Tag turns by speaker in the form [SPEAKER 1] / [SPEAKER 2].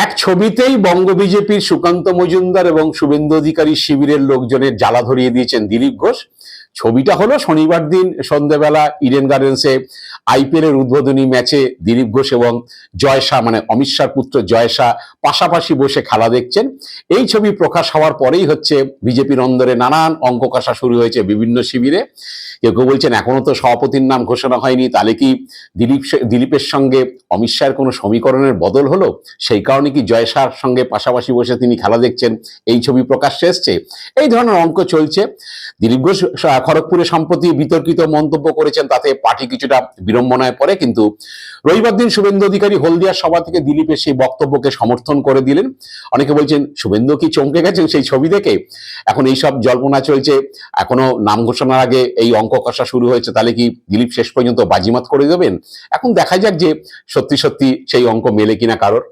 [SPEAKER 1] এক ছবিতেই বঙ্গ বিজেপির সুকান্ত মজুমদার এবং শুভেন্দু অধিকারী শিবিরের লোকজনের জ্বালা ধরিয়ে দিয়েছেন দিলীপ ঘোষ। ছবিটা হলো শনিবার দিন সন্ধ্যেবেলা ইডেন গার্ডেন্সে আইপিএল এর উদ্বোধনী ম্যাচে দিলীপ ঘোষ এবং জয় শাহ, মানে অমিত শাহর পুত্র জয় শাহ পাশাপাশি বসে খেলা দেখছেন। এই ছবি প্রকাশ হওয়ার পরেই হচ্ছে বিজেপির অন্দরে নানান অঙ্ক কষা শুরু হয়েছে বিভিন্ন শিবিরে। কেউ কেউ বলছেন এখনো তো সভাপতির নাম ঘোষণা হয়নি, তাহলে কি দিলীপের সঙ্গে অমিত শাহের কোনো সমীকরণের বদল হলো, সেই কারণে কি জয় শাহর সঙ্গে পাশাপাশি বসে তিনি খেলা দেখছেন, এই ছবি প্রকাশ্যে এসছে। এই ধরনের অঙ্ক চলছে। দিলীপ ঘোষ খড়গপুরে সম্প্রতি বিতর্কিত মন্তব্য করেছেন, তাতে পার্টি কিছুটা বিড়ম্বনায় পড়ে, কিন্তু রবিবার দিন শুভেন্দু অধিকারী হলদিয়ার সভা থেকে দিলীপের সেই বক্তব্যকে সমর্থন করে দিলেন। অনেকে বলছেন শুভেন্দু কি চমকে গেছেন সেই ছবি দেখে? এখন এইসব জল্পনা চলছে, এখনো নাম ঘোষণার আগে এই অঙ্ক কষা শুরু হয়েছে, তাহলে কি দিলীপ শেষ পর্যন্ত বাজিমাত করে দেবেন? এখন দেখা যাক যে সত্যি সত্যি সেই অঙ্ক মেলে কিনা কারোর।